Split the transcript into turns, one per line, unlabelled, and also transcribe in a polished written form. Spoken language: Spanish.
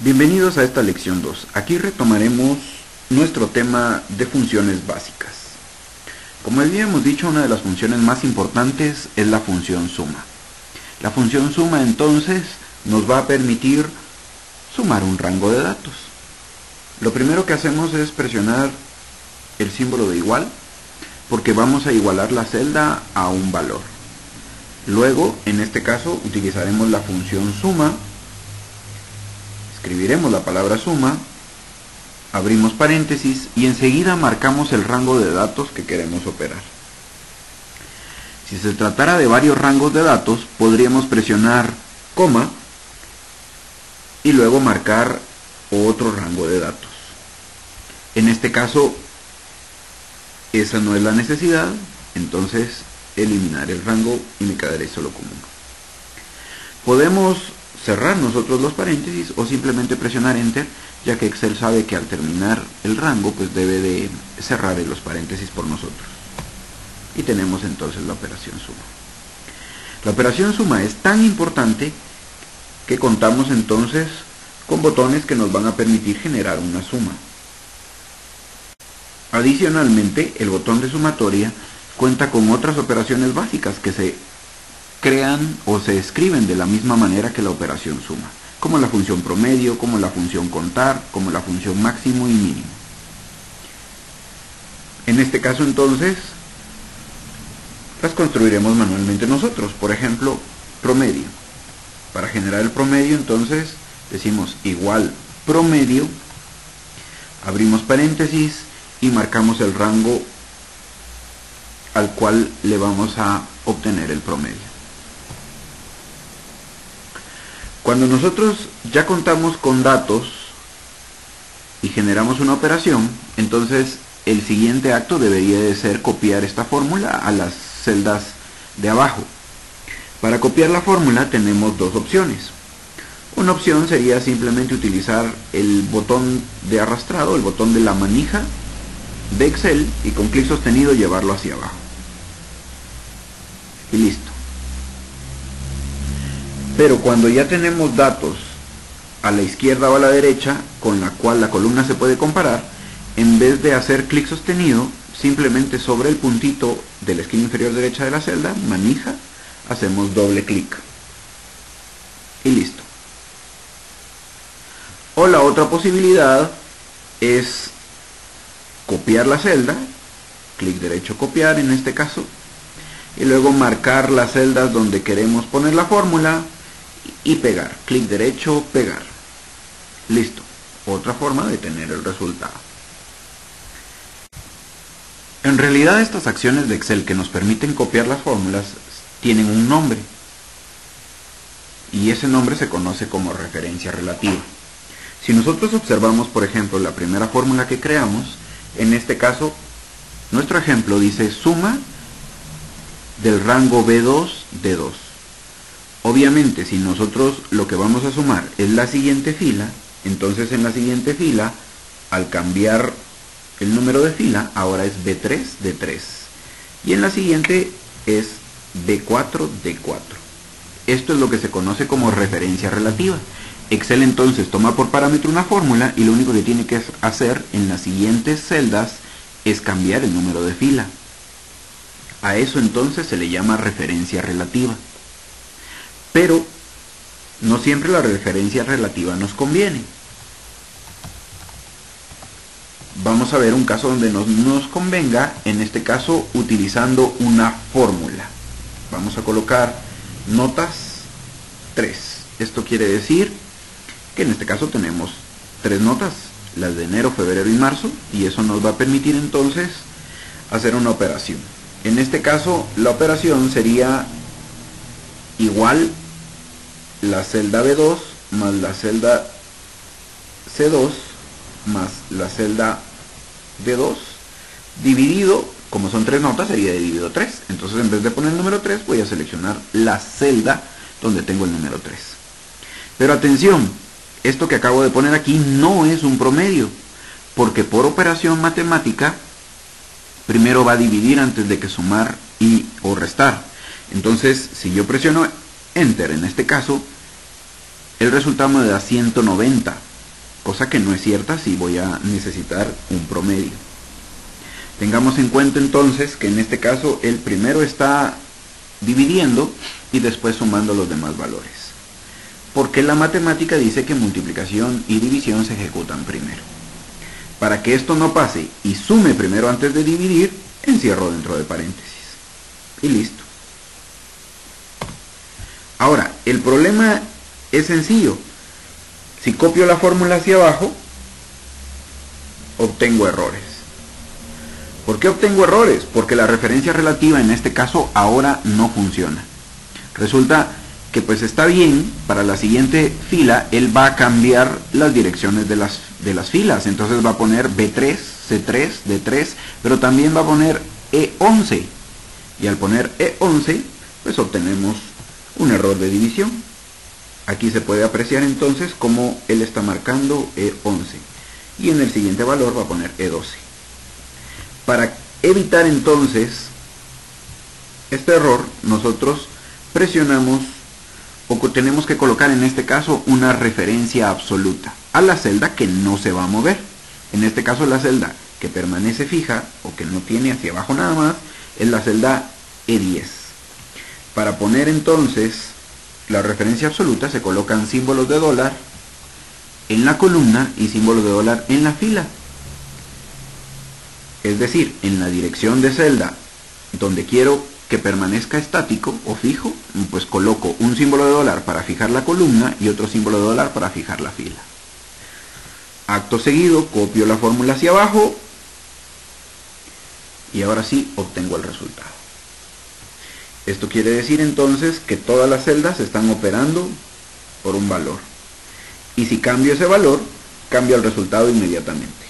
Bienvenidos a esta lección 2. Aquí retomaremos nuestro tema de funciones básicas. Como habíamos dicho, una de las funciones más importantes es la función suma. La función suma entonces nos va a permitir sumar un rango de datos. Lo primero que hacemos es presionar el símbolo de igual, porque vamos a igualar la celda a un valor. Luego, en este caso, utilizaremos la función suma. Escribiremos la palabra suma, abrimos paréntesis y enseguida marcamos el rango de datos que queremos operar. Si se tratara de varios rangos de datos, podríamos presionar coma y luego marcar otro rango de datos. En este caso, esa no es la necesidad, entonces eliminaré el rango y me quedaré solo con uno. Podemos cerrar nosotros los paréntesis o simplemente presionar enter, ya que Excel sabe que al terminar el rango pues debe de cerrar los paréntesis por nosotros. Y tenemos entonces la operación suma. La operación suma es tan importante que contamos entonces con botones que nos van a permitir generar una suma. Adicionalmente, el botón de sumatoria cuenta con otras operaciones básicas que se crean o se escriben de la misma manera que la operación suma, como la función promedio, como la función contar, como la función máximo y mínimo. En este caso entonces las construiremos manualmente nosotros. Por ejemplo, promedio. Para generar el promedio entonces decimos igual promedio, abrimos paréntesis y marcamos el rango al cual le vamos a obtener el promedio. Cuando nosotros ya contamos con datos y generamos una operación, entonces el siguiente acto debería de ser copiar esta fórmula a las celdas de abajo. Para copiar la fórmula tenemos dos opciones. Una opción sería simplemente utilizar el botón de arrastrado, el botón de la manija de Excel, y con clic sostenido llevarlo hacia abajo. Y listo. Pero cuando ya tenemos datos a la izquierda o a la derecha, con la cual la columna se puede comparar, en vez de hacer clic sostenido, simplemente sobre el puntito de la esquina inferior derecha de la celda, manija, hacemos doble clic. Y listo. O la otra posibilidad es copiar la celda, clic derecho copiar en este caso, y luego marcar las celdas donde queremos poner la fórmula y pegar, clic derecho, pegar. Listo. Otra forma de tener el resultado. En realidad estas acciones de Excel que nos permiten copiar las fórmulas tienen un nombre. Y ese nombre se conoce como referencia relativa. Si nosotros observamos, por ejemplo, la primera fórmula que creamos, en este caso, nuestro ejemplo dice suma del rango B2 de 2. Obviamente, si nosotros lo que vamos a sumar es la siguiente fila, entonces en la siguiente fila, al cambiar el número de fila, ahora es B3 de 3. Y en la siguiente es B4 de 4. Esto es lo que se conoce como referencia relativa. Excel entonces toma por parámetro una fórmula y lo único que tiene que hacer en las siguientes celdas es cambiar el número de fila. A eso entonces se le llama referencia relativa. Pero no siempre la referencia relativa nos conviene. Vamos a ver un caso donde nos convenga, en este caso utilizando una fórmula. Vamos a colocar notas 3. Esto quiere decir que en este caso tenemos 3 notas, las de enero, febrero y marzo, y eso nos va a permitir entonces hacer una operación. En este caso la operación sería igual la celda B2 más la celda C2 más la celda D2 dividido, como son 3 notas, sería dividido 3. Entonces en vez de poner el número 3 voy a seleccionar la celda donde tengo el número 3. Pero atención, esto que acabo de poner aquí no es un promedio, porque por operación matemática primero va a dividir antes de que sumar o restar. Entonces si yo presiono Enter en este caso, el resultado me da 190. cosa que no es cierta si voy a necesitar un promedio. Tengamos en cuenta entonces que en este caso el primero está dividiendo y después sumando los demás valores, porque la matemática dice que multiplicación y división se ejecutan primero. Para que esto no pase y sume primero antes de dividir, encierro dentro de paréntesis y listo. Ahora, el problema es sencillo. Si copio la fórmula hacia abajo, obtengo errores. ¿Por qué obtengo errores? Porque la referencia relativa en este caso ahora no funciona. Resulta que pues está bien, para la siguiente fila él va a cambiar las direcciones de las filas. Entonces va a poner B3, C3, D3, pero también va a poner E11. Y al poner E11, pues obtenemos un error de división. Aquí se puede apreciar entonces cómo él está marcando E11. Y en el siguiente valor va a poner E12. Para evitar entonces este error, nosotros presionamos o tenemos que colocar en este caso una referencia absoluta a la celda que no se va a mover. En este caso la celda que permanece fija o que no tiene hacia abajo nada más es la celda E10. Para poner entonces la referencia absoluta se colocan símbolos de dólar en la columna y símbolos de dólar en la fila. Es decir, en la dirección de celda donde quiero que permanezca estático o fijo, pues coloco un símbolo de dólar para fijar la columna y otro símbolo de dólar para fijar la fila. Acto seguido, copio la fórmula hacia abajo y ahora sí obtengo el resultado. Esto quiere decir entonces que todas las celdas están operando por un valor. Y si cambio ese valor, cambio el resultado inmediatamente.